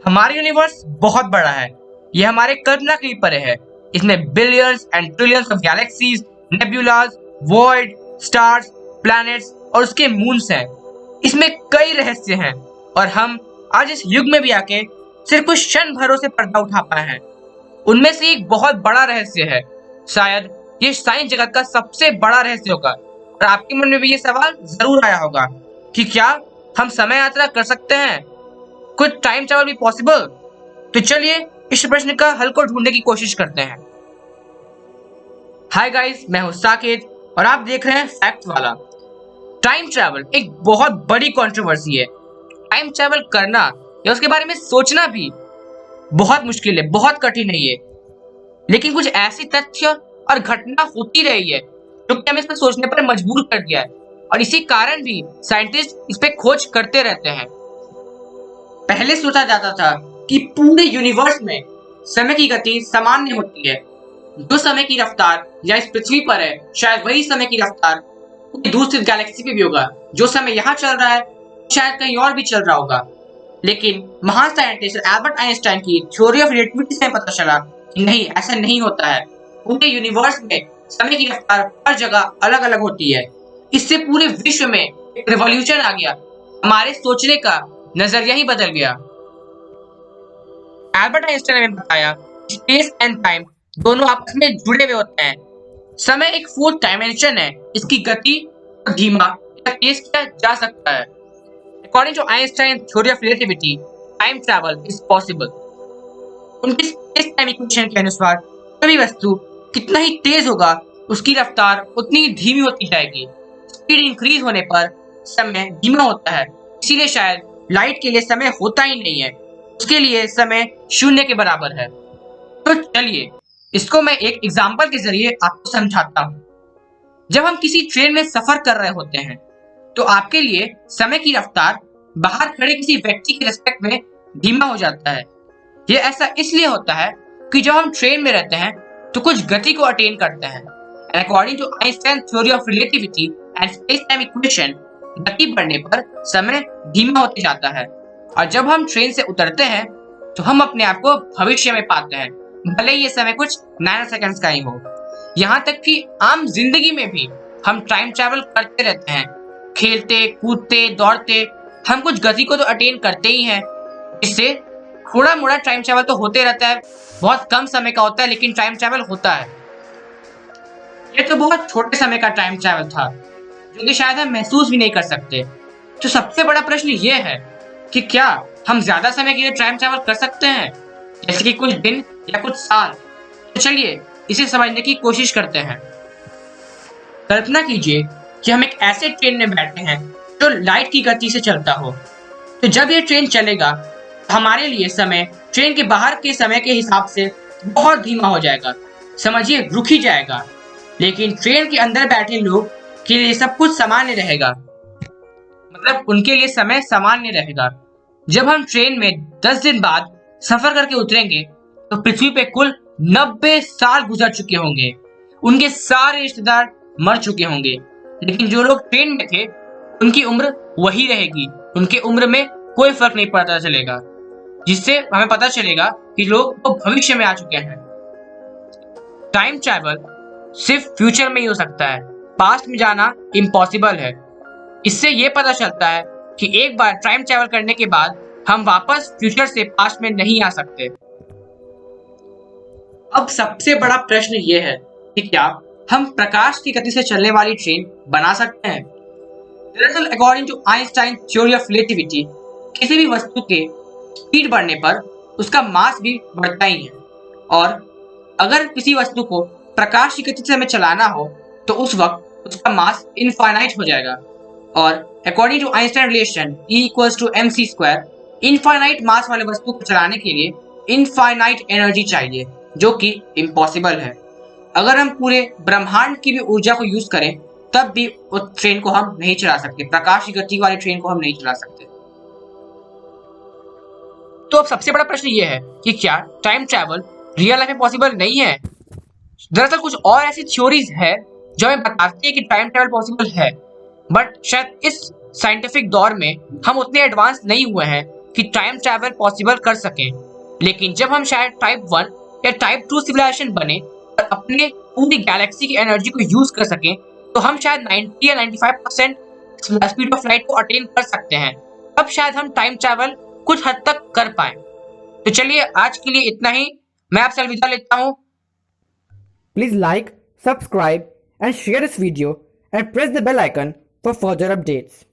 हमारा यूनिवर्स बहुत बड़ा है। यह हमारे कल्पना के भी परे है। इसमें billions and trillions of galaxies, nebulas, void, stars, planets और उसके मून्स हैं। इसमें कई रहस्य हैं और हम आज इस युग में भी आके सिर्फ कुछ क्षण भरों से पर्दा उठा पाए हैं। उनमें से एक बहुत बड़ा रहस्य है, शायद ये साइंस जगत का सबसे बड़ा रहस्य होगा। और आपके मन में भी ये सवाल जरूर आया होगा कि क्या हम समय यात्रा कर सकते हैं, कुछ टाइम ट्रैवल भी पॉसिबल? तो चलिए इस प्रश्न का हल को ढूंढने की कोशिश करते हैं। हाय गाइस, मैं हूं साकेत और आप देख रहे हैं फैक्ट वाला। टाइम ट्रैवल एक बहुत बड़ी कंट्रोवर्सी है। टाइम ट्रैवल करना या उसके बारे में सोचना भी बहुत मुश्किल है, बहुत कठिन है ये। लेकिन कुछ ऐसी तथ्य और घटना होती रही है जो कि हमें इस पर सोचने पर मजबूर कर दिया है और इसी कारण भी साइंटिस्ट इस पे खोज करते रहते हैं। पहले सोचा जाता था कि पूरे यूनिवर्स में समय की गति सामान्य होती है। जो समय की रफ्तार या इस पृथ्वी पर है, शायद वही समय की रफ्तार दूसरी गैलेक्सी पे भी होगा। जो समय यहाँ चल रहा है शायद कहीं और भी चल रहा होगा। लेकिन महान साइंटिस्ट एल्बर्ट आइंस्टाइन की थ्योरी ऑफ रिलेटिविटी से पता चला कि नहीं, ऐसा नहीं होता है। पूरे यूनिवर्स में समय की रफ्तार हर जगह अलग अलग होती है। इससे पूरे विश्व में एक रिवॉल्यूशन आ गया। हमारे सोचने का नजरिया ही बदल गया। एल्बर्ट आइंस्टाइन ने बताया स्पेस एंड टाइम दोनों आपस में जुड़े हुए होते हैं। समय एक फोर्थ डायमेंशन है। इसकी गति धीमा या तेज किया जा सकता है। According to Einstein theory of relativity, time travel is possible. उनकी स्पेस टाइम इक्वेशन के अनुसार कोई भी वस्तु कितना ही तेज होगा, उसकी रफ्तार उतनी ही धीमी होती जाएगी। स्पीड इंक्रीज होने पर समय धीमा होता है। इसीलिए शायद लाइट के लिए समय होता ही नहीं है, उसके लिए समय शून्य के बराबर है। तो चलिए इसको मैं एक एग्जाम्पल के जरिए आपको समझाता हूँ। जब हम किसी ट्रेन में सफर कर रहे होते हैं तो आपके लिए समय की रफ्तार बाहर खड़े किसी व्यक्ति के रिस्पेक्ट में धीमा हो जाता है। यह ऐसा इसलिए होता है कि जब हम ट्रेन में रहते हैं तो कुछ गति को अटेन करते हैं। According to Einstein theory of relativity and space time equation, गति बढ़ने पर समय धीमा होते जाता है और जब हम ट्रेन से उतरते हैं तो हम अपने आप को भविष्य में पाते हैं, भले ही ये समय कुछ नैनो सेकंड्स का ही हो। यहाँ तक कि आम जिंदगी में भी हम टाइम ट्रैवल करते रहते हैं। खेलते कूदते दौड़ते हम कुछ गति को तो अटेन करते ही हैं। इससे थोड़ा मोड़ा टाइम ट्रैवल तो होते रहता है। बहुत कम समय का होता है लेकिन टाइम ट्रैवल होता है। ये तो बहुत छोटे समय का टाइम ट्रैवल था जो कि शायद हम महसूस भी नहीं कर सकते। तो सबसे बड़ा प्रश्न ये है कि क्या हम ज्यादा समय के लिए टाइम ट्रैवल कर सकते हैं, जैसे कि कुछ दिन या कुछ साल? तो चलिए इसे समझने की कोशिश करते हैं। कल्पना कीजिए कि हम एक ऐसे ट्रेन में बैठे हैं जो लाइट की गति से चलता हो। तो जब ये ट्रेन चलेगा तो हमारे लिए समय ट्रेन के बाहर के समय के हिसाब से बहुत धीमा हो जाएगा, समझिए रुक ही जाएगा। लेकिन ट्रेन के अंदर बैठे लोग के लिए सब कुछ सामान्य रहेगा, मतलब उनके लिए समय सामान्य रहेगा। जब हम ट्रेन में 10 दिन बाद सफर करके उतरेंगे तो पृथ्वी पे कुल 90 साल गुजर चुके होंगे। उनके सारे रिश्तेदार मर चुके होंगे, लेकिन जो लोग ट्रेन में थे उनकी उम्र वही रहेगी। उनके उम्र में कोई फर्क नहीं पड़ता चलेगा, जिससे हमें पता चलेगा कि लोग तो भविष्य में आ चुके हैं। टाइम ट्रैवल सिर्फ फ्यूचर में ही हो सकता है, पास्ट में जाना इम्पॉसिबल है। इससे ये पता चलता है कि एक बार टाइम ट्रैवल करने के बाद हम वापस फ्यूचर से पास्ट में नहीं आ सकते। अब सबसे बड़ा प्रश्न ये है कि क्या हम प्रकाश की गति से चलने वाली ट्रेन बना सकते हैं? दरअसल according to Einstein theory of relativity, किसी भी वस्तु के स्पीड बढ़ने पर उसका मास भी बढ़ता ही है। और अगर किसी वस्तु को प्रकाश की गति से हमें चलाना हो तो उस वक्त उसका मास इनफाइनाइट हो जाएगा। और according to Einstein relation E = mc², infinite mass वाले वस्तु को चलाने के लिए इनफाइनाइट एनर्जी चाहिए, जो कि इम्पॉसिबल है। अगर हम पूरे ब्रह्मांड की भी ऊर्जा को यूज करें तब भी उस ट्रेन को हम नहीं चला सकते, प्रकाश की गति वाली ट्रेन को हम नहीं चला सकते। तो अब सबसे बड़ा प्रश्न ये है कि क्या टाइम ट्रैवल रियल लाइफ में पॉसिबल नहीं है? दरअसल कुछ और ऐसी थ्योरीज है जो हमें बताती है कि टाइम ट्रैवल पॉसिबल है, बट शायद इस साइंटिफिक दौर में हम उतने एडवांस नहीं हुए हैं कि टाइम ट्रैवल पॉसिबल कर सकें, लेकिन जब हम शायद टाइप 1 या टाइप 2 सिविलाइजेशन बने और अपने पूरी गैलेक्सी की एनर्जी को यूज कर सकें, तो हम शायद 90 या 95% स्पीड ऑफ लाइट को अटेन कर सकते हैं। तब शायद हम टाइम ट्रैवल कुछ हद तक कर पाए। तो चलिए आज के लिए इतना ही। मैं आपसे अलविदा लेता हूँ। Please like, subscribe and share this video and press the bell icon for further updates.